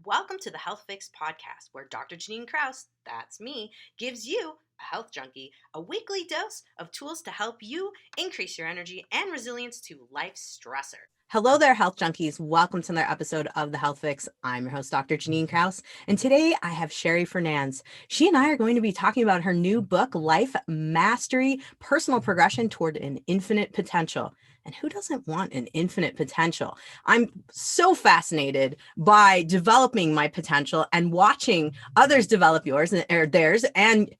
Welcome to the Health Fix podcast, where Dr. Janine Krause, that's me, gives you, a health junkie, a weekly dose of tools to help you increase your energy and resilience to life's stressor. Hello there, health junkies. Welcome to another episode of the Health Fix. I'm your host, Dr. Janine Krause, and today I have Sherry Fernandez. She and I are going to be talking about her new book, Life Mastery: Personal Progression Toward an Infinite Potential. And who doesn't want an infinite potential? I'm so fascinated by developing my potential and watching others develop yours or theirs and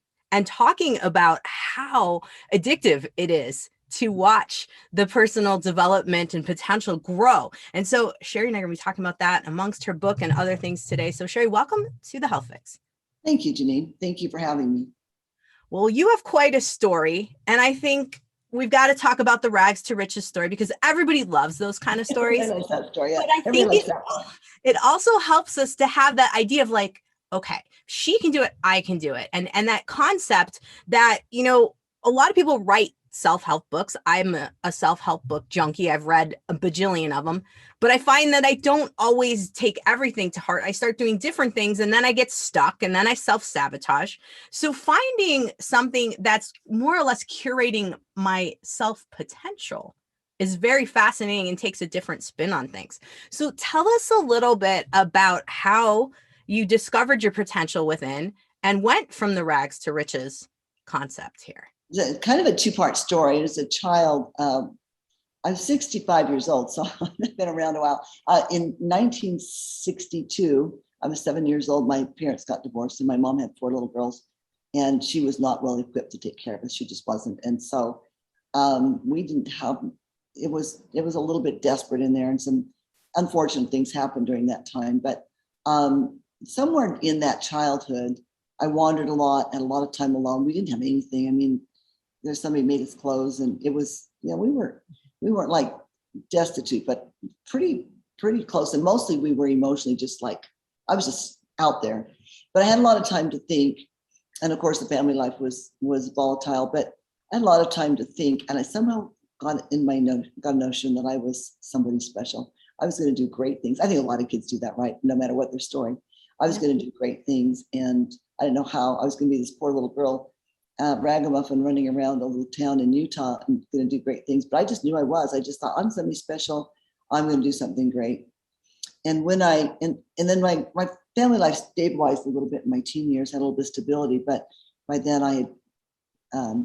talking about how addictive it is to watch the personal development and potential grow. And so Sherry and I are going to be talking about that amongst her book and other things today. So Sherry, welcome to the Health Fix. Thank you, Janine. Thank you for having me. Well, you have quite a story, and I think we've got to talk about the rags to riches story because everybody loves those kind of stories. I like that story. But I think it also helps us to have that idea of like, okay, she can do it, I can do it. And that concept that, you know, a lot of people write self-help books. I'm a self-help book junkie. I've read a bajillion of them, but I find that I don't always take everything to heart. I start doing different things and then I get stuck and then I self-sabotage. So finding something that's more or less curating my self-potential is very fascinating and takes a different spin on things. So tell us a little bit about how you discovered your potential within and went from the rags to riches concept here. It's kind of a two-part story. As a child, I'm 65 years old, so I've been around a while. In 1962, I was 7 years old. My parents got divorced and my mom had 4 little girls, and she was not well equipped to take care of us. She just wasn't. And so we didn't have, it was a little bit desperate in there, and some unfortunate things happened during that time. But somewhere in that childhood, I wandered a lot, had a lot of time alone. We didn't have anything. I mean, there's somebody made us clothes, and it was, we weren't like destitute, but pretty close. And mostly we were emotionally just like, I was just out there. But I had a lot of time to think. And of course, the family life was volatile, but I had a lot of time to think. And I somehow got a notion that I was somebody special. I was going to do great things. I think a lot of kids do that, right? No matter what their story. I was going to do great things. And I didn't know how. I was going to be this poor little girl, ragamuffin running around a little town in Utah and going to do great things. But I just knew I was. I just thought, I'm somebody special. I'm going to do something great. And when and then my family life stabilized a little bit in my teen years, had a little bit of stability. But by then I had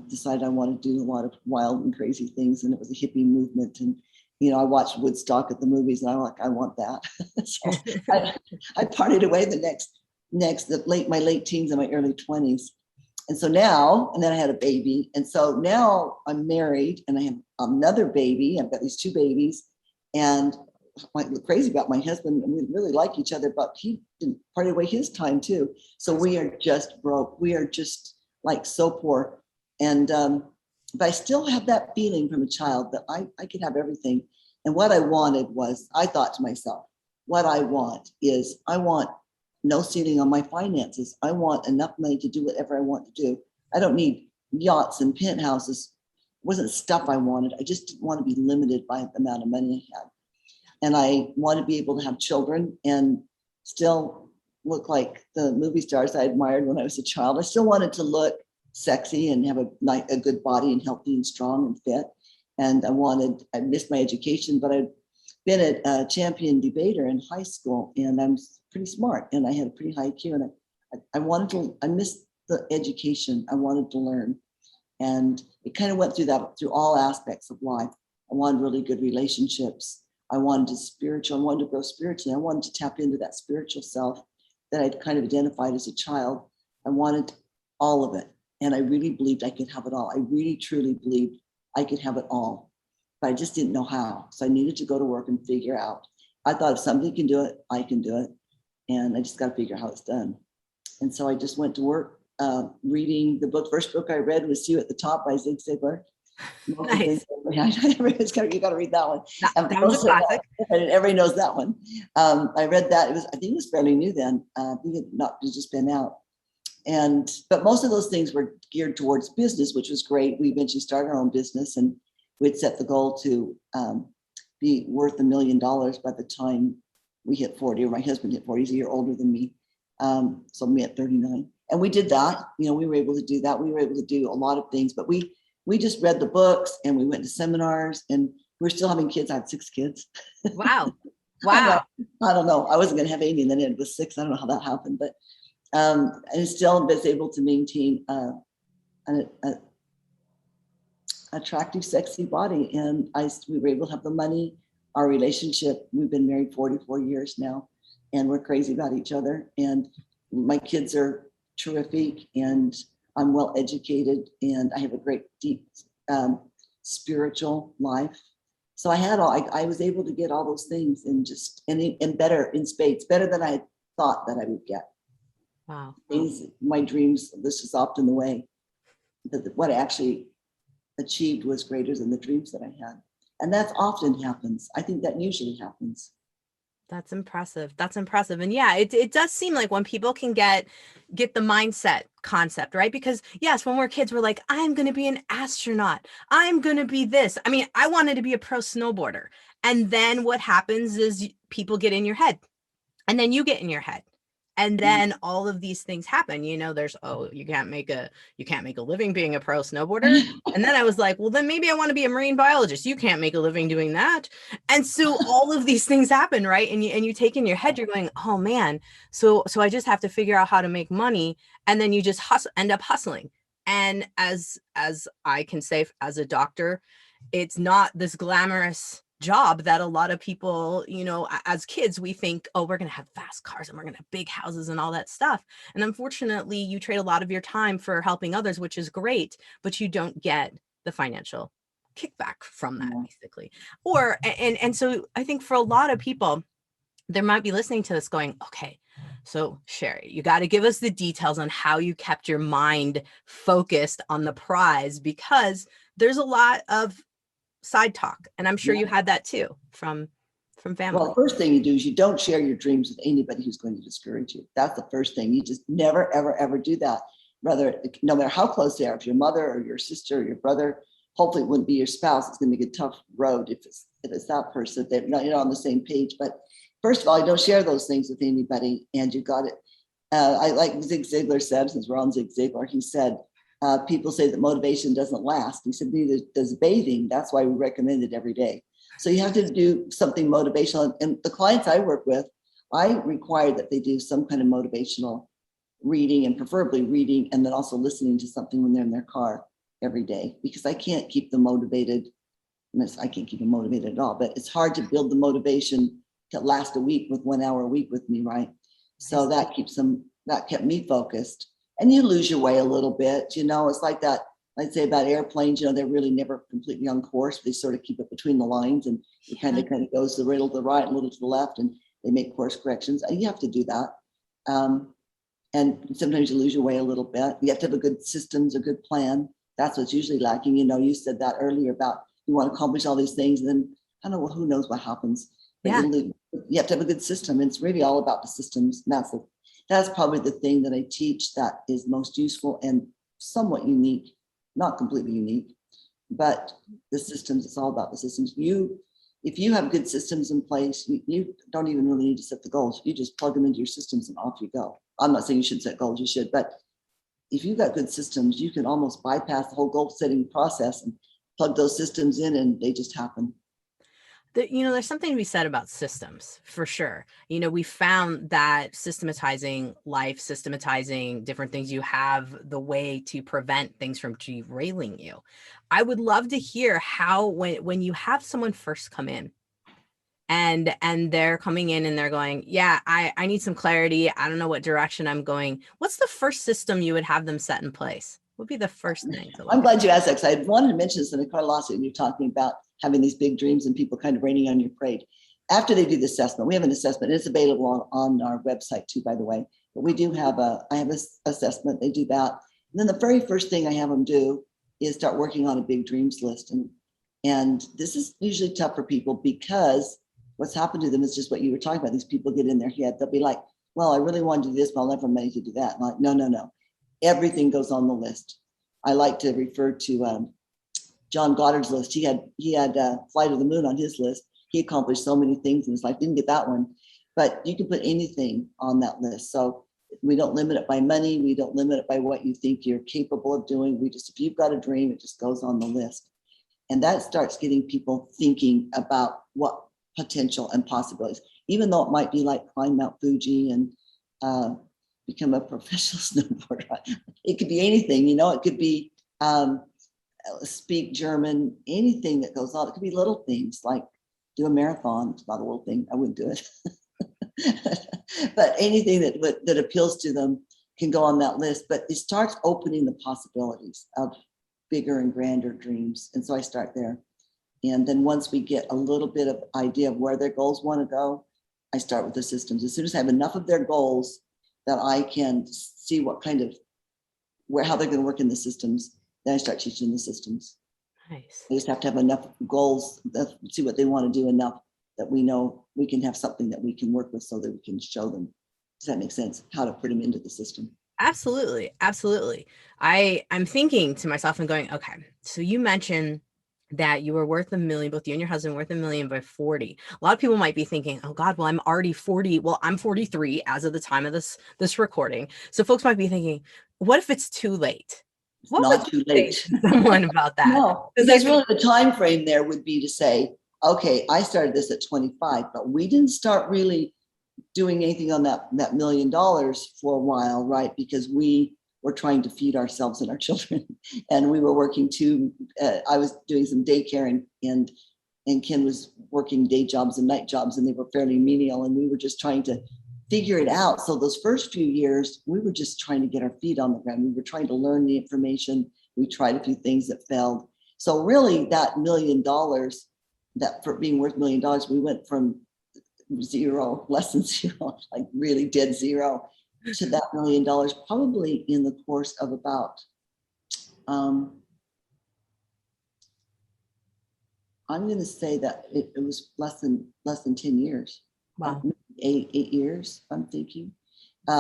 decided I wanted to do a lot of wild and crazy things. And it was a hippie movement. And, I watched Woodstock at the movies and I'm like, I want that. So I partied away my late teens and my early 20s. And so now, and then I had a baby. And so now I'm married and I have another baby. I've got these 2 babies, and I'm crazy about my husband. And we really like each other, but he didn't party away his time too. So we are just broke. We are just like so poor. And, but I still have that feeling from a child that I could have everything. And what I wanted was, I thought to myself, what I want is, I want no ceiling on my finances. I want enough money to do whatever I want to do. I don't need yachts and penthouses. It wasn't stuff I wanted. I just didn't want to be limited by the amount of money I had. And I want to be able to have children and still look like the movie stars I admired when I was a child. I still wanted to look sexy and have a good body and healthy and strong and fit. And I missed my education, but I'd been a champion debater in high school, and I'm pretty smart, and I had a pretty high IQ, and I missed the education. I wanted to learn. And it kind of went through all aspects of life. I wanted really good relationships. I wanted to grow spiritually. I wanted to tap into that spiritual self that I'd kind of identified as a child. I wanted all of it. And I really believed I could have it all. I really, truly believed I could have it all, but I just didn't know how. So I needed to go to work and figure out. I thought if somebody can do it, I can do it. And I just got to figure out how it's done. And so I just went to work reading the book. First book I read was See You at the Top by Zig Ziglar. Nice. You got to read that one. That was a classic. Everybody knows that one. I read that. I think it was fairly new then. I think it's just been out. But most of those things were geared towards business, which was great. We eventually started our own business, and we'd set the goal to be worth $1 million by the time we hit 40, or my husband hit 40. He's a year older than me. So me at 39. And we did that. We were able to do that. We were able to do a lot of things, but we just read the books and we went to seminars, and we're still having kids. I had 6 kids. Wow. I don't know. I wasn't going to have Amy, and then it was 6. I don't know how that happened, but and still was able to maintain an attractive, sexy body. And we were able to have the money. Our relationship, we've been married 44 years now, and we're crazy about each other. And my kids are terrific, and I'm well educated, and I have a great, deep spiritual life. So I was able to get all those things, and better in spades, better than I thought that I would get. Wow. My dreams, this is often the way, that what I actually achieved was greater than the dreams that I had. And that often happens. I think that usually happens. That's impressive. That's impressive. And yeah, it does seem like when people can get the mindset concept, right? Because yes, when we're kids, we're like, I'm going to be an astronaut. I'm going to be this. I mean, I wanted to be a pro snowboarder. And then what happens is people get in your head, and then you get in your head. And then all of these things happen. There's, you can't make a living being a pro snowboarder. And then I was like, well, then maybe I want to be a marine biologist. You can't make a living doing that. And so all of these things happen, right? And you take in your head, you're going, oh man, so I just have to figure out how to make money. And then you just end up hustling. And as I can say, as a doctor, it's not this glamorous job that a lot of people, as kids, we think, oh, we're going to have fast cars and we're going to have big houses and all that stuff. And unfortunately, you trade a lot of your time for helping others, which is great, but you don't get the financial kickback from that, basically. And so I think for a lot of people, they might be listening to this going, okay, so Sherry, you got to give us the details on how you kept your mind focused on the prize, because there's a lot of side talk, and I'm sure you had that too from family. Well, the first thing you do is you don't share your dreams with anybody who's going to discourage you. That's the first thing. You just never, ever, ever do that. No matter how close they are, if your mother or your sister or your brother, hopefully it wouldn't be your spouse. It's going to be a tough road if it's that person. They're not, on the same page. But first of all, you don't share those things with anybody, and you got it. I like Zig Ziglar said, since we're on Zig Ziglar, he said, people say that motivation doesn't last. He said, neither does bathing. That's why we recommend it every day. So you have to do something motivational. And the clients I work with, I require that they do some kind of motivational reading, and preferably reading, and then also listening to something when they're in their car every day, because I can't keep them motivated. I can't keep them motivated at all, but it's hard to build the motivation to last a week with 1 hour a week with me, right? So that kept me focused. And you lose your way a little bit, it's like that. I'd say about airplanes, they're really never completely on course. They sort of keep it between the lines, and it kind of goes a little to the right, a little to the left, and they make course corrections. And you have to do that. And sometimes you lose your way a little bit. You have to have a good systems, a good plan. That's what's usually lacking. You said that earlier about you want to accomplish all these things, and then I don't know, who knows what happens. But you have to have a good system. It's really all about the systems. And that's probably the thing that I teach that is most useful and somewhat unique, not completely unique, but the systems. It's all about the systems. If you have good systems in place, you don't even really need to set the goals. You just plug them into your systems and off you go. I'm not saying you should set goals, you should, but if you've got good systems, you can almost bypass the whole goal setting process and plug those systems in, and they just happen. There's something to be said about systems, for sure. We found that systematizing life, systematizing different things, you have the way to prevent things from derailing you. I would love to hear how, when you have someone first come in and they're coming in and they're going, yeah, I need some clarity. I don't know what direction I'm going. What's the first system you would have them set in place? What would be the first thing to look I'm glad you asked that, because I wanted to mention this in the car lawsuit, and you're talking about having these big dreams and people kind of raining on your parade. After they do the assessment, we have an assessment. It's available on our website too, by the way. But we do have I have an assessment. They do that. And then the very first thing I have them do is start working on a big dreams list. And this is usually tough for people, because what's happened to them is just what you were talking about. These people get in their head. They'll be like, well, I really want to do this, but I'll never have money to do that. I'm like, no. Everything goes on the list. I like to refer to John Goddard's list. He had Flight of the Moon on his list. He accomplished so many things in his life. Didn't get that one, but you can put anything on that list. So we don't limit it by money. We don't limit it by what you think you're capable of doing. We just, if you've got a dream, it just goes on the list. And that starts getting people thinking about what potential and possibilities, even though it might be like climb Mount Fuji and become a professional snowboarder. It could be anything, it could be speak German, anything that goes on. It could be little things like do a marathon. It's not a little thing. I wouldn't do it. But anything that appeals to them can go on that list. But it starts opening the possibilities of bigger and grander dreams. And so I start there. And then once we get a little bit of idea of where their goals want to go, I start with the systems. As soon as I have enough of their goals that I can see what kind of how they're going to work in the systems, then I start teaching the systems. Nice. I just have to have enough goals, see what they want to do, enough that we know we can have something that we can work with so that we can show them. Does that make sense? How to put them into the system. Absolutely. Absolutely. I'm thinking to myself and going, okay, so you mentioned that you were worth $1 million, both you and your husband worth $1 million by 40. A lot of people might be thinking, oh God, well, I'm already 40. Well, I'm 43 as of the time of this recording. So folks might be thinking, what if it's too late? What Not too late. Say to someone about that? No, because really the time frame there would be to say, okay, I started this at 25, but we didn't start really doing anything on that $1 million for a while, right? Because we were trying to feed ourselves and our children, and we were working too. I was doing some daycare, and Ken was working day jobs and night jobs, and they were fairly menial, and we were just trying to figure it out. So those first few years, we were just trying to get our feet on the ground. We were trying to learn the information. We tried a few things that failed. So really that $1 million, that for being worth $1 million, we went from zero, less than zero, like really dead zero, to that $1 million, probably in the course of about, I'm going to say that it was less than 10 years. Wow. Eight years, I'm thinking.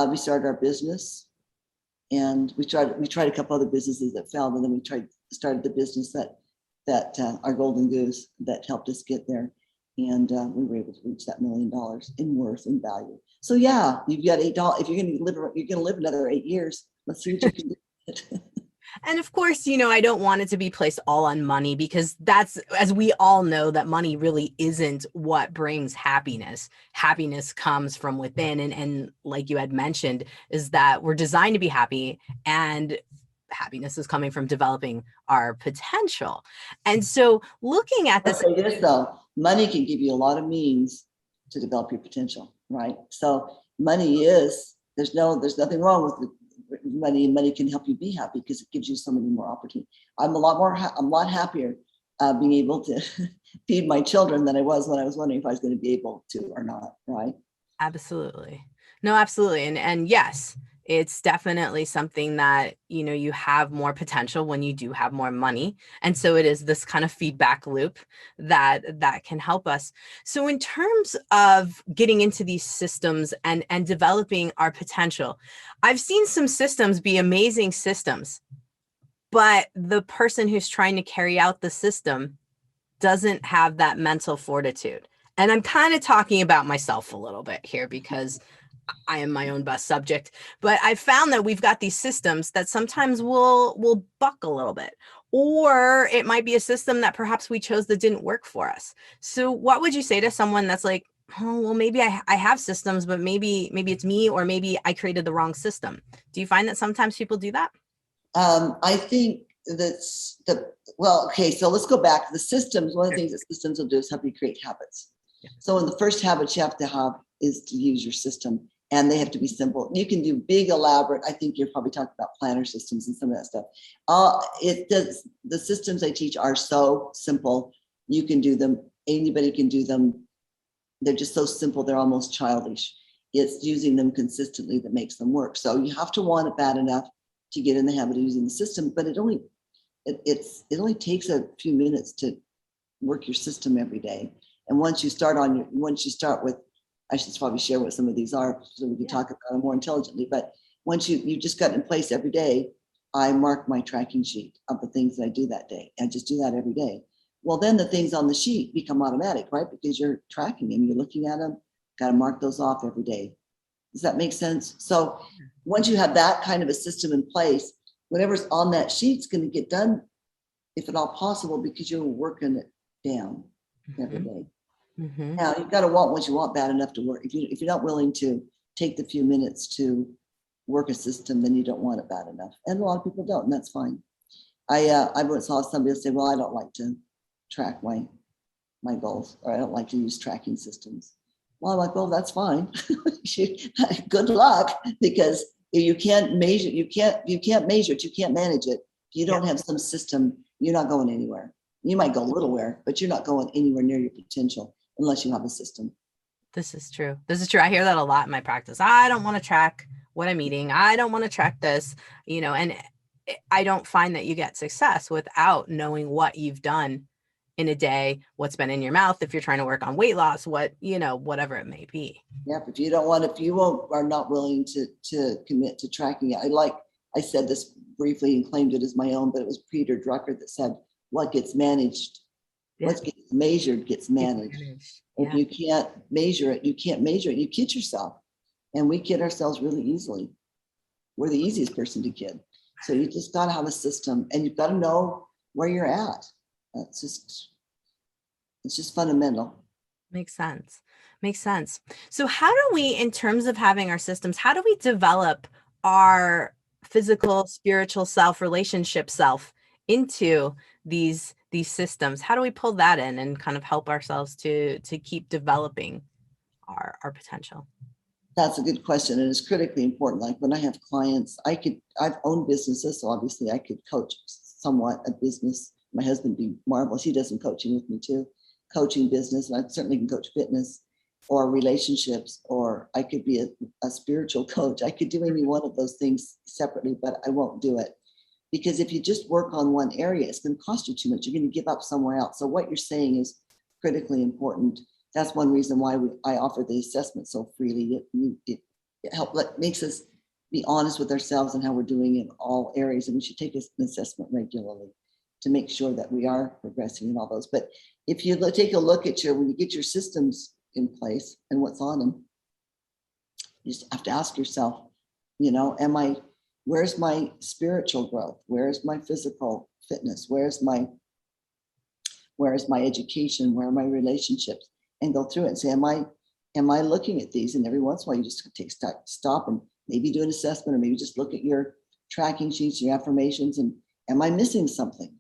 We started our business, and we tried a couple other businesses that failed, and then we started the business that our golden goose that helped us get there, and we were able to reach that $1 million in worth and value. So yeah, you've got $8. If you're going to live another 8 years, let's see what you can do. And of course, I don't want it to be placed all on money, because that's, as we all know, that money really isn't what brings happiness. Happiness comes from within. And like you had mentioned, is that we're designed to be happy, and happiness is coming from developing our potential. And so looking at this. I'll say this though, money can give you a lot of means to develop your potential, right? So money there's nothing wrong with money, and money can help you be happy because it gives you so many more opportunities. I'm a lot happier being able to feed my children than I was when I was wondering if I was going to be able to or not, right? Absolutely. No, absolutely. And yes, it's definitely something that, you have more potential when you do have more money. And so it is this kind of feedback loop that can help us. So in terms of getting into these systems and developing our potential, I've seen some systems be amazing systems, but the person who's trying to carry out the system doesn't have that mental fortitude. And I'm kind of talking about myself a little bit here, because I am my own best subject, but I found that we've got these systems that sometimes will buck a little bit, or it might be a system that perhaps we chose that didn't work for us. So what would you say to someone that's like, oh, well, maybe I have systems, but maybe it's me, or maybe I created the wrong system? Do you find that sometimes people do that? I think that's okay, so let's go back to the systems. One of the things that systems will do is help you create habits. Yeah. So in the first habit you have to have is to use your system, and they have to be simple. You can do big, elaborate. I think you're probably talking about planner systems and some of that stuff. The systems I teach are so simple. You can do them. Anybody can do them. They're just so simple. They're almost childish. It's using them consistently that makes them work. So you have to want it bad enough to get in the habit of using the system, but it only takes a few minutes to work your system every day. And once you start with, I should probably share what some of these are so we can talk about them more intelligently. But once you just got in place every day, I mark my tracking sheet of the things that I do that day. I just do that every day. Well, then the things on the sheet become automatic, right? Because you're tracking them, you're looking at them, and you're doing them. And then you just get in place every day. I mark my tracking sheet of the things that I do that day. And just do that every day. Well, then the things on the sheet become automatic, right? Because you're tracking them, you're looking at them, Got to mark those off every day. Does that make sense? So once you have that kind of a system in place, whatever's on that sheet's going to get done, if at all possible, because you're working it down every day. Mm-hmm. Now you've got to want what you want bad enough to work. If you're not willing to take the few minutes to work a system, then you don't want it bad enough. And a lot of people don't, and that's fine. I once saw somebody say, well, I don't like to track my goals, or I don't like to use tracking systems. Well, I'm like, well, that's fine. Good luck, because if you can't measure, you can't measure it, you can't manage it. If you don't have some system, you're not going anywhere. You might go a little where, but you're not going anywhere near your potential unless you have a system. This is true. This is true. I hear that a lot in my practice. I don't want to track what I'm eating. I don't want to track this, and I don't find that you get success without knowing what you've done in a day, what's been in your mouth, if you're trying to work on weight loss, whatever it may be. Yep. If you are not willing to commit to tracking it. I said this briefly and claimed it as my own, but it was Peter Drucker that said, what gets managed, what gets measured gets managed. If you can't measure it, you can't measure it. You kid yourself. And we kid ourselves really easily. We're the easiest person to kid. So you just got to have a system, and you've got to know where you're at. It's just fundamental. Makes sense. So how do we, in terms of having our systems, how do we develop our physical, spiritual self, relationship self into these systems? How do we pull that in and kind of help ourselves to keep developing our potential? That's a good question, and it's critically important. Like when I have clients, I've owned businesses, so obviously I could coach somewhat a business. My husband be marvelous. He does some coaching with me too, coaching business, and I certainly can coach fitness or relationships, or I could be a spiritual coach. I could do any one of those things separately, but I won't do it. Because if you just work on one area, it's going to cost you too much. You're going to give up somewhere else. So what you're saying is critically important. That's one reason why I offer the assessment so freely. It makes us be honest with ourselves and how we're doing in all areas. And we should take an assessment regularly to make sure that we are progressing in all those. But if you take a look at when you get your systems in place and what's on them, you just have to ask yourself, where's my spiritual growth? Where's my physical fitness? Where's my education? Where are my relationships? And go through it and say, am I looking at these? And every once in a while, you just stop and maybe do an assessment, or maybe just look at your tracking sheets, your affirmations, and am I missing something?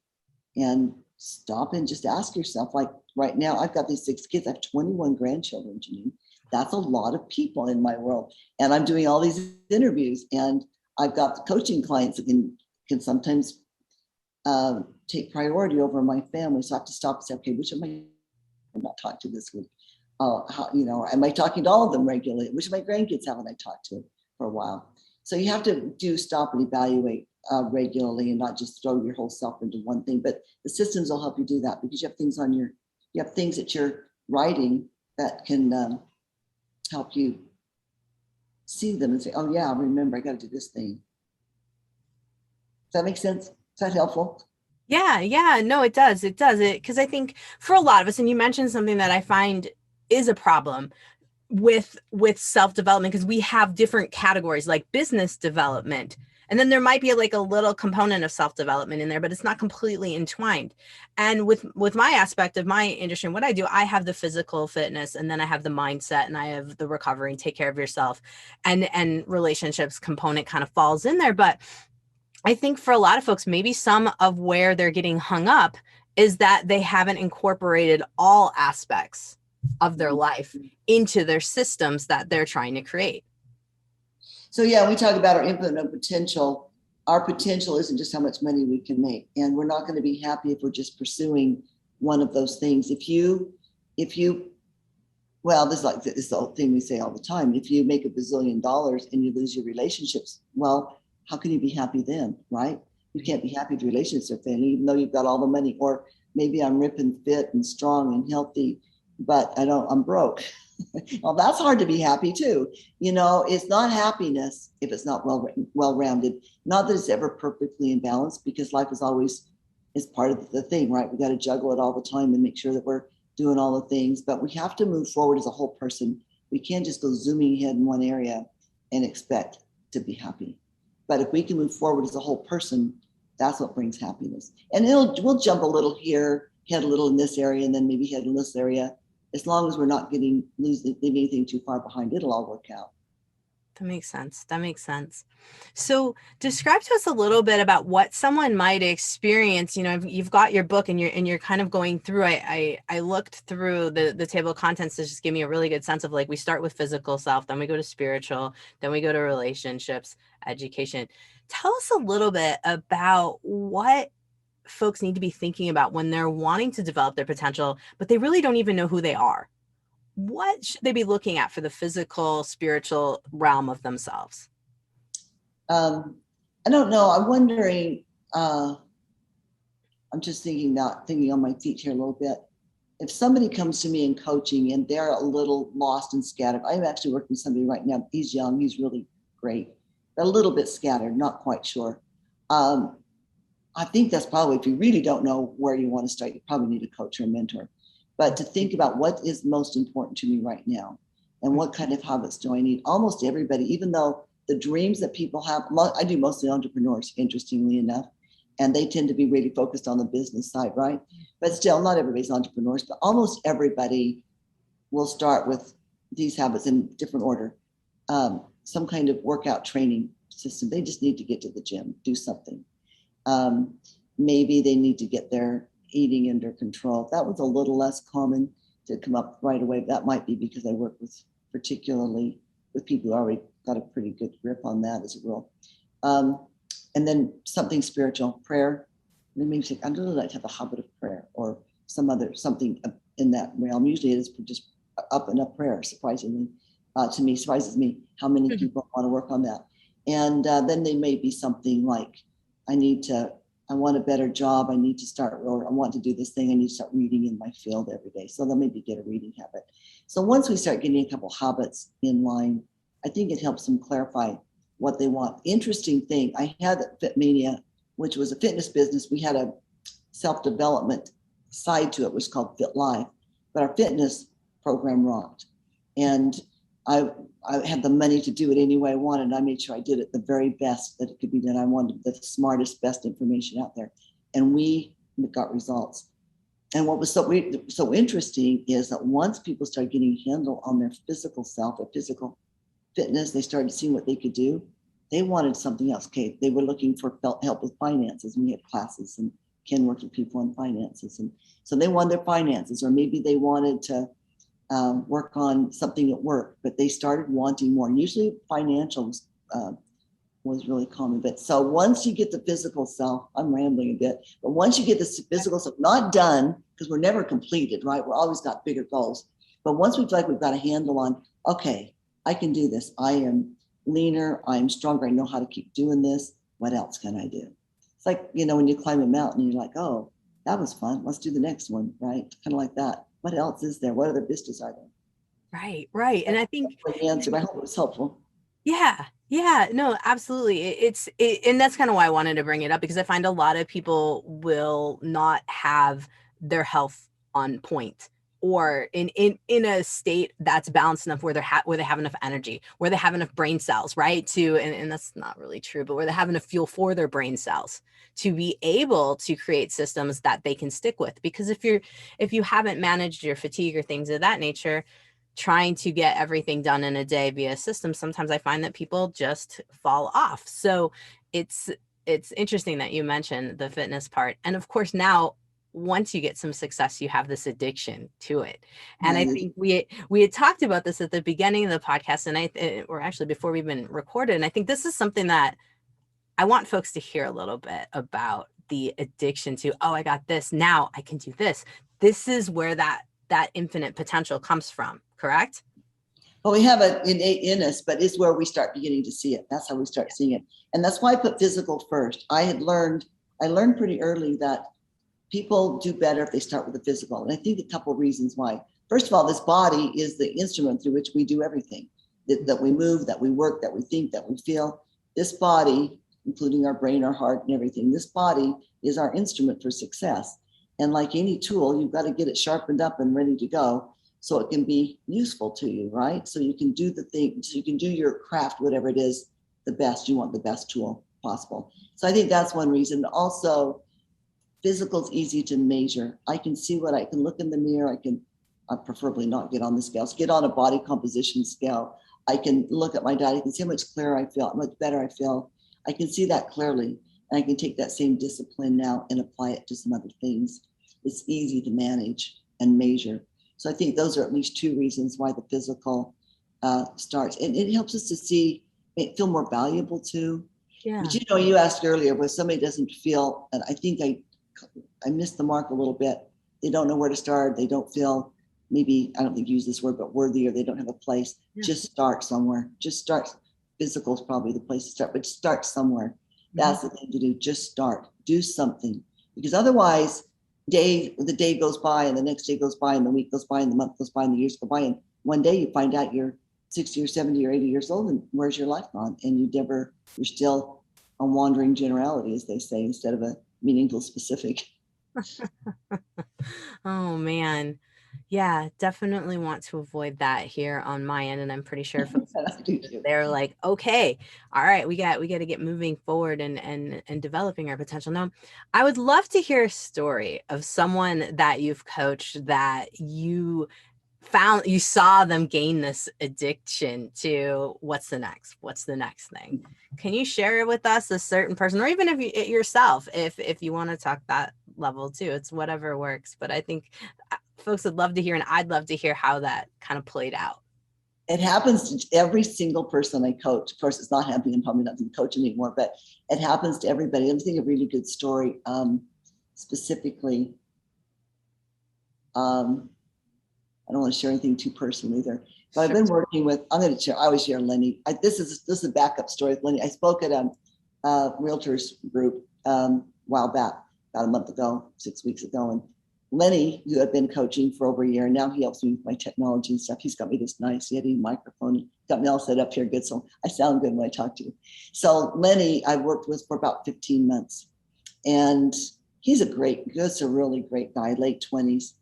And stop and just ask yourself, like right now, I've got these 6 kids. I have 21 grandchildren, Janine. That's a lot of people in my world. And I'm doing all these interviews, and I've got the coaching clients that can sometimes take priority over my family. So I have to stop and say, okay, which of my I'm not talking to this week? Am I talking to all of them regularly? Which of my grandkids haven't I talked to for a while? So you have to stop and evaluate regularly, and not just throw your whole self into one thing. But the systems will help you do that, because you have things that you're writing that can help you see them and say, oh yeah, remember, I got to do this thing. Does that make sense? Is that helpful? Yeah, no, it does. Because I think for a lot of us, and you mentioned something that I find is a problem with self-development, because we have different categories like business development, and then there might be like a little component of self-development in there, but it's not completely entwined. And with my aspect of my industry and what I do, I have the physical fitness, and then I have the mindset, and I have the recovery, take care of yourself, and relationships component kind of falls in there. But I think for a lot of folks, maybe some of where they're getting hung up is that they haven't incorporated all aspects of their life into their systems that they're trying to create. So yeah, we talk about our infinite potential. Our potential isn't just how much money we can make, and we're not going to be happy if we're just pursuing one of those things. Well, this is the thing we say all the time. If you make $1 bazillion and you lose your relationships, well, how can you be happy then, right? You can't be happy if your relationships are failing, even though you've got all the money. Or maybe I'm ripping fit and strong and healthy, but I'm broke. Well, that's hard to be happy too. It's not happiness if it's not well-rounded. Not that it's ever perfectly in balance, because life is part of the thing, right? We got to juggle it all the time and make sure that we're doing all the things, but we have to move forward as a whole person, We can't just go zooming ahead in one area and expect to be happy. But if we can move forward as a whole person, that's what brings happiness. And we'll jump a little here, head a little in this area, and then maybe head in this area. As long as we're not leaving anything too far behind, it'll all work out. That makes sense. That makes sense. So describe to us a little bit about what someone might experience. You know, you've got your book and you're kind of going through. I looked through the table of contents to just give me a really good sense of, like, we start with physical self, then we go to spiritual, then we go to relationships, education. Tell us a little bit about what folks need to be thinking about when they're wanting to develop their potential, but they really don't even know who they are. What should they be looking at for the physical, spiritual realm of themselves? I don't know. I'm wondering, I'm just thinking on my feet here a little bit. If somebody comes to me in coaching and they're a little lost and scattered, I'm actually working with somebody right now. He's young, he's really great, but a little bit scattered, not quite sure. I think that's probably, if you really don't know where you want to start, you probably need a coach or a mentor. But to think about what is most important to me right now and what kind of habits do I need. Almost everybody, even though the dreams that people have, I do mostly entrepreneurs, interestingly enough, and they tend to be really focused on the business side, right? But still, not everybody's entrepreneurs, but almost everybody will start with these habits in different order. Some kind of workout training system. They just need to get to the gym, do something. Maybe they need to get their eating under control. That was a little less common to come up right away. That might be because I work particularly with people who already got a pretty good grip on that as a rule. And then something spiritual, prayer. They maybe say, I'd really like to have a habit of prayer or something in that realm. Usually it is just up and up prayer, surprisingly. To me, surprises me how many people want to work on that. And then they may be something like, I want a better job. I need to start, or I want to do this thing. I need to start reading in my field every day. So they'll maybe get a reading habit. So once we start getting a couple habits in line, I think it helps them clarify what they want. Interesting thing, I had at Fitmania, which was a fitness business. We had a self-development side to it, which was called Fit Life, but our fitness program rocked. And I had the money to do it any way I wanted. I made sure I did it the very best that it could be done. I wanted the smartest, best information out there. And we got results. And what was so interesting is that once people started getting a handle on their physical self or physical fitness, they started seeing what they could do. They wanted something else. Okay, they were looking for help with finances. We had classes, and Ken worked with people on finances. And so they wanted their finances, or maybe they wanted to work on something at work, but they started wanting more. And usually financials was really common. But so once you get the physical self, I'm rambling a bit, but once you get the physical self, not done, because we're never completed, right? We're always got bigger goals. But once we feel like we've got a handle on, okay, I can do this. I am leaner. I'm stronger. I know how to keep doing this. What else can I do? It's like, when you climb a mountain, you're like, oh, that was fun. Let's do the next one, right? Kind of like that. What else is there? What other vistas are there? Right. And I think the answer. I hope it was helpful. Yeah, no, absolutely. And that's kind of why I wanted to bring it up, because I find a lot of people will not have their health on point, or in a state that's balanced enough where where they have enough energy, where they have enough brain cells, right? And that's not really true, but where they have enough fuel for their brain cells to be able to create systems that they can stick with. Because if you haven't managed your fatigue or things of that nature, trying to get everything done in a day via system, sometimes I find that people just fall off. So it's interesting that you mentioned the fitness part. And of course, now once you get some success, you have this addiction to it. And I think we had talked about this at the beginning of the podcast, and or actually before we even recorded. And I think this is something that I want folks to hear a little bit about: the addiction to, oh, I got this, now I can do this. This is where that infinite potential comes from, correct? Well, we have it innate in us, but it's where we start beginning to see it. That's how we start seeing it. And that's why I put physical first. I learned pretty early that people do better if they start with the physical. And I think a couple of reasons why. First of all, this body is the instrument through which we do everything, that we move, that we work, that we think, that we feel. This body, including our brain, our heart, and everything, this body is our instrument for success. And like any tool, you've got to get it sharpened up and ready to go. so it can be useful to you, right? So you can do the thing, so you can do your craft, whatever it is, the best. You want the best tool possible. So I think that's one reason. Also, physical is easy to measure. I can see what I can look in the mirror. I can preferably not get on the scales, get on a body composition scale. I can look at my diet. I can see how much clearer I feel, how much better I feel. I can see that clearly. And I can take that same discipline now and apply it to some other things. It's easy to manage and measure. So I think those are at least two reasons why the physical starts. And it helps us to see, feel more valuable too. Yeah. But you asked earlier where somebody doesn't feel, and I think I missed the mark a little bit. They don't know where to start. They don't feel, maybe, I don't think you use this word, but worthy, or they don't have a place. Yeah. Just start somewhere. Just start. Physical is probably the place to start, but start somewhere. Mm-hmm. That's the thing to do. Just start. Do something. Because otherwise, the day goes by, and the next day goes by, and the week goes by, and the month goes by, and the years go by, and one day you find out you're 60 or 70 or 80 years old, and where's your life gone? And you're still a wandering generality, as they say, instead of a meaningful specific. Oh man. Yeah, definitely want to avoid that here on my end. And I'm pretty sure folks they're like, okay, all right, we got to get moving forward and developing our potential. Now, I would love to hear a story of someone that you've coached that you saw them gain this addiction to what's the next thing. Can you share with us a certain person, or even if yourself, if you want to talk that level too? It's whatever works, but I think folks would love to hear, and I'd love to hear how that kind of played out. It happens to every single person I coach. Of course, it's not happening. I'm probably not coaching anymore, but it happens to everybody. Let me think of a really good story. Specifically, I don't want to share anything too personal either. But I've been working with, I always share Lenny. This is a backup story with Lenny. I spoke at a realtors group a while back, about a month ago, 6 weeks ago. And Lenny, who had been coaching for over a year, now he helps me with my technology and stuff. He's got me this nice Yeti microphone, got me all set up here good. So I sound good when I talk to you. So Lenny, I worked with for about 15 months. And he's a really great guy, late 20s.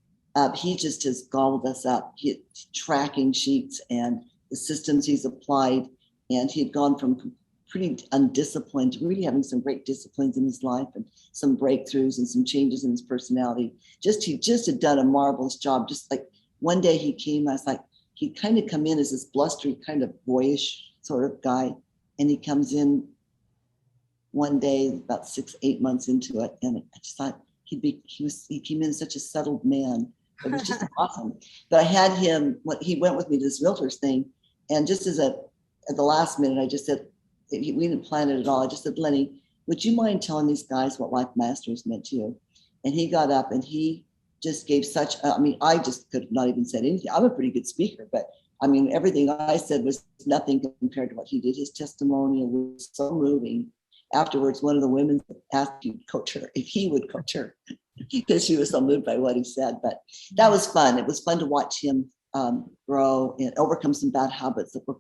He just has gobbled us up. He tracking sheets and the systems he's applied. And he had gone from pretty undisciplined to really having some great disciplines in his life and some breakthroughs and some changes in his personality. He just had done a marvelous job. Just like one day he came, I was like, he'd kind of come in as this blustery, kind of boyish sort of guy. And he comes in one day, about 6-8 months into it. And I just thought he came in such a settled man. It was just awesome. But I had him, he went with me to this realtors thing. And just at the last minute, I just said, we didn't plan it at all. I just said, Lenny, would you mind telling these guys what Life Masters meant to you? And he got up and he just gave I just could have not even said anything. I'm a pretty good speaker, but everything I said was nothing compared to what he did. His testimonial was so moving. Afterwards, one of the women asked if he would coach her because she was so moved by what he said. But that was fun. It was fun to watch him grow and overcome some bad habits that were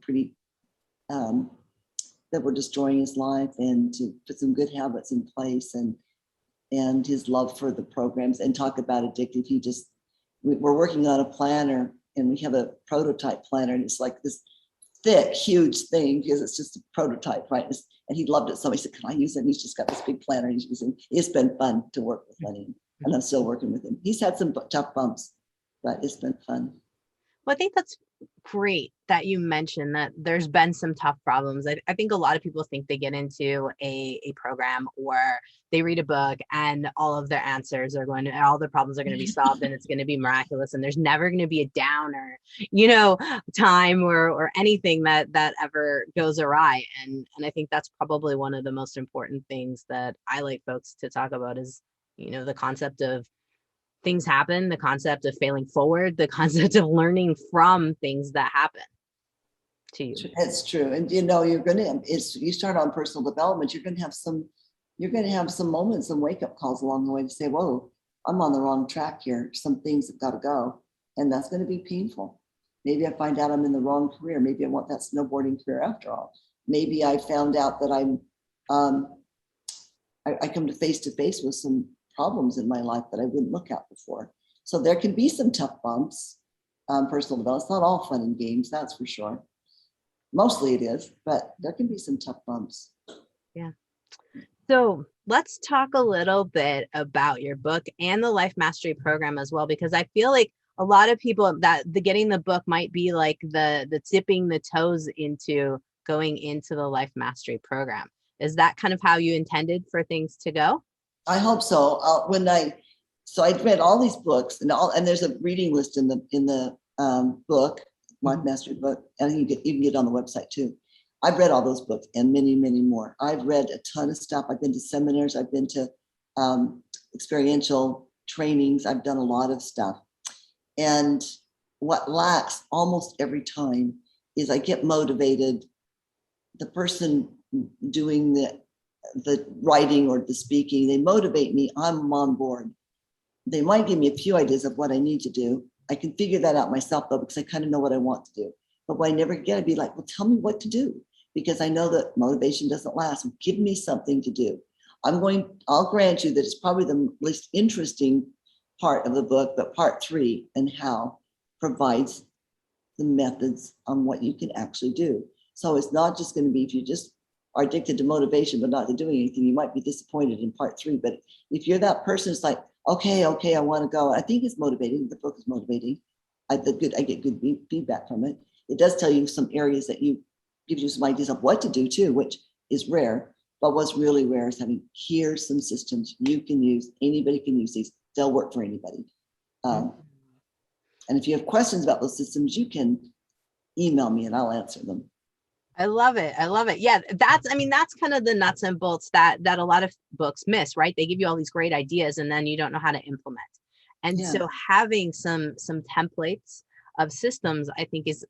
that were destroying his life, and to put some good habits in place, and his love for the programs. And talk about addictive. We're working on a planner, and we have a prototype planner, and it's like this thick, huge thing because it's just a prototype, right? And he loved it so much. He said, can I use it? And he's just got this big planner he's using. It's been fun to work with Lenny, and I'm still working with him. He's had some tough bumps, but it's been fun. Well, I think that's great that you mentioned that there's been some tough problems. I think a lot of people think they get into a program or they read a book and all of their answers are all their problems are going to be solved and it's going to be miraculous. And there's never going to be a downer, time or anything that ever goes awry. And I think that's probably one of the most important things that I like folks to talk about is, the concept of things happen, the concept of failing forward, the concept of learning from things that happen to you. It's true. And you start on personal development, you're going to have some moments, some wake-up calls along the way to say, whoa, I'm on the wrong track here. Some things have got to go. And that's going to be painful. Maybe I find out I'm in the wrong career. Maybe I want that snowboarding career after all. Maybe I found out that I come to face with some problems in my life that I wouldn't look at before. So there can be some tough bumps, personal development. It's not all fun and games, that's for sure. Mostly it is, but there can be some tough bumps. Yeah. So let's talk a little bit about your book and the Life Mastery program as well, because I feel like a lot of people that the getting the book might be like the tipping the toes into going into the Life Mastery program. Is that kind of how you intended for things to go? I hope so. So I read all these books and there's a reading list in the book, Life Mastery book, and you can get it on the website too. I've read all those books and many, many more. I've read a ton of stuff. I've been to seminars. I've been to experiential trainings. I've done a lot of stuff. And what lacks almost every time is I get motivated. The person doing the writing or the speaking, they motivate me. I'm on board. They might give me a few ideas of what I need to do. I can figure that out myself though, because I kind of know what I want to do. But what I never get, I'd be like, well, tell me what to do, because I know that motivation doesn't last. Give me something to do. I'll grant you that it's probably the least interesting part of the book, but part 3 and how provides the methods on what you can actually do. So it's not just going to be, if you just are addicted to motivation but not to doing anything, you might be disappointed in part 3. But if you're that person, it's like, okay, I want to go. I think it's motivating. The book is motivating. I get good feedback from it. It does tell you some areas that gives you some ideas of what to do too, which is rare. But what's really rare is having, here's some systems you can use. Anybody can use these. They'll work for anybody. And if you have questions about those systems, you can email me and I'll answer them. I love it. I love it. Yeah, that's kind of the nuts and bolts that a lot of books miss, right? They give you all these great ideas and then you don't know how to implement. And so having some templates of systems, I think, is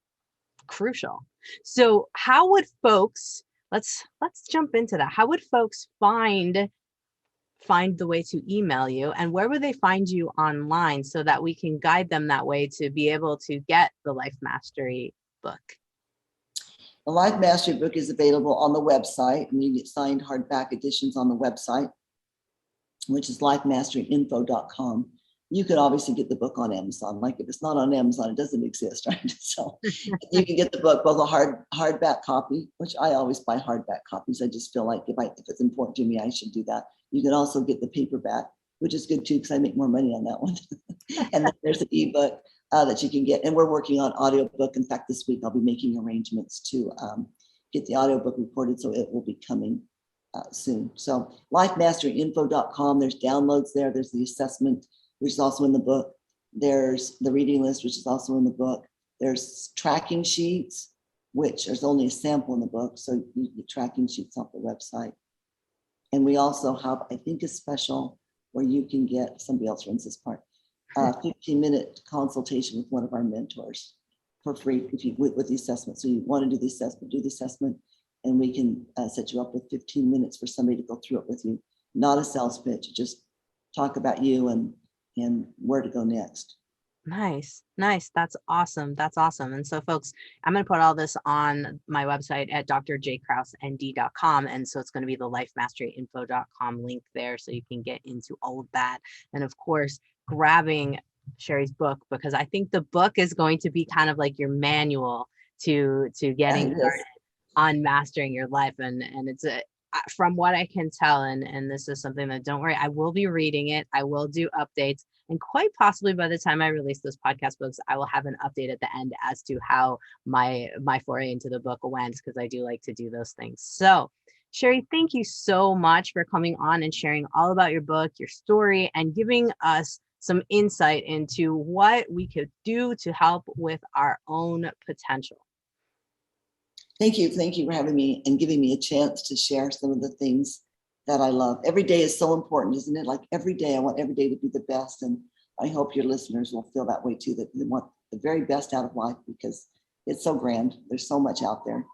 crucial. So how would folks, let's jump into that. How would folks find the way to email you, and where would they find you online so that we can guide them that way to be able to get the Life Mastery book? The Life Mastery book is available on the website, and you get signed hardback editions on the website, which is lifemasteryinfo.com. You can obviously get the book on Amazon. Like, if it's not on Amazon, it doesn't exist, right? So you can get the book, both a hardback copy, which I always buy hardback copies. I just feel like if it's important to me, I should do that. You can also get the paperback, which is good too, because I make more money on that one. And then there's an ebook that you can get. And we're working on audiobook. In fact, this week I'll be making arrangements to get the audiobook recorded, so it will be coming soon. So lifemasteryinfo.com, there's downloads there. There's the assessment, which is also in the book. There's the reading list, which is also in the book. There's tracking sheets, which there's only a sample in the book. So you get tracking sheets off the website. And we also have, I think, a special where you can get, somebody else runs this part, 15-minute consultation with one of our mentors for free with the assessment. So you want to do the assessment, and we can set you up with 15 minutes for somebody to go through it with you. Not a sales pitch, just talk about you and where to go next. Nice. That's awesome. And so folks, I'm going to put all this on my website at drjkrausend.com. And so it's going to be the lifemasteryinfo.com link there, so you can get into all of that. And of course, grabbing Sherry's book, because I think the book is going to be kind of like your manual to getting started on mastering your life. And it's from what I can tell, and this is something that, don't worry, I will be reading it. I will do updates. And quite possibly by the time I release those podcast books, I will have an update at the end as to how my foray into the book went, because I do like to do those things. So Sherry, thank you so much for coming on and sharing all about your book, your story, and giving us some insight into what we could do to help with our own potential. Thank you for having me and giving me a chance to share some of the things that I love. Every day is so important, isn't it? Like, every day, I want every day to be the best. And I hope your listeners will feel that way too, that they want the very best out of life, because it's so grand. There's so much out there.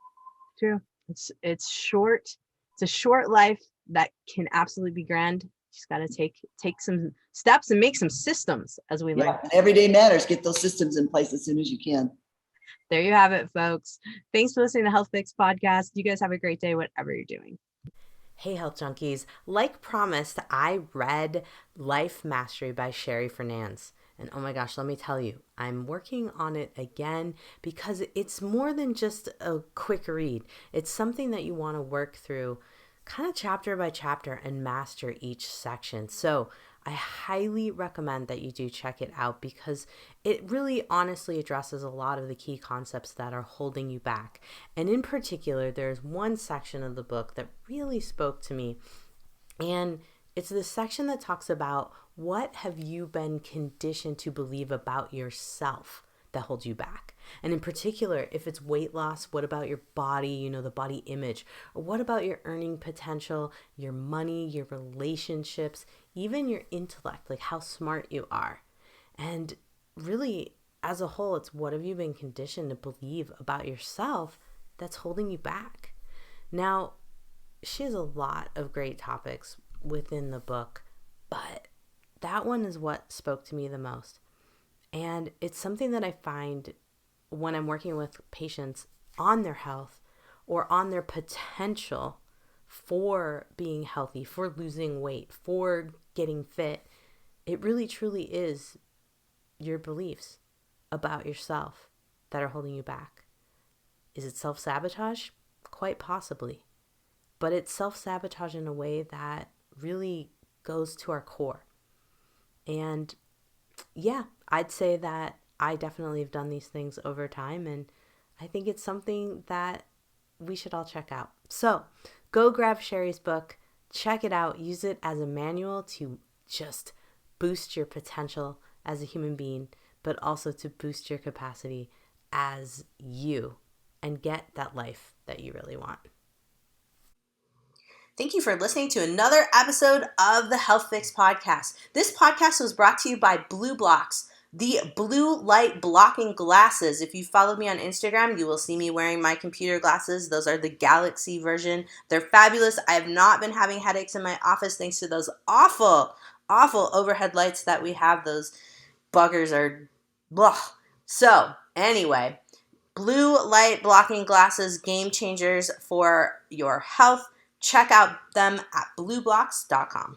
True. It's short. It's a short life that can absolutely be grand. You just got to take some steps and make some systems, as we like. Every day matters. Get those systems in place as soon as you can. There you have it, folks. Thanks for listening to Health Fix Podcast. You guys have a great day, whatever you're doing. Hey, Health Junkies. Like promised, I read Life Mastery by Sherry Fernandez. And oh my gosh, let me tell you, I'm working on it again because it's more than just a quick read. It's something that you want to work through kind of chapter by chapter and master each section. So I highly recommend that you do check it out because it really honestly addresses a lot of the key concepts that are holding you back. And in particular, there's one section of the book that really spoke to me. And it's the section that talks about what have you been conditioned to believe about yourself that holds you back. And in particular, if it's weight loss, what about your body, the body image? Or what about your earning potential, your money, your relationships, even your intellect, like how smart you are? And really, as a whole, it's what have you been conditioned to believe about yourself that's holding you back? Now, she has a lot of great topics within the book, but that one is what spoke to me the most. And it's something that I find when I'm working with patients on their health or on their potential for being healthy, for losing weight, for getting fit. It really truly is your beliefs about yourself that are holding you back. Is it self-sabotage? Quite possibly. But it's self-sabotage in a way that really goes to our core. And yeah, I'd say that I definitely have done these things over time, and I think it's something that we should all check out. So go grab Sherry's book, check it out, use it as a manual to just boost your potential as a human being, but also to boost your capacity as you and get that life that you really want. Thank you for listening to another episode of the Health Fix Podcast. This podcast was brought to you by Blue Blocks, the blue light blocking glasses. If you followed me on Instagram, you will see me wearing my computer glasses. Those are the Galaxy version. They're fabulous. I have not been having headaches in my office thanks to those awful overhead lights that we have. Those buggers are, blah. So anyway, blue light blocking glasses, game changers for your health. Check out them at blueblocks.com.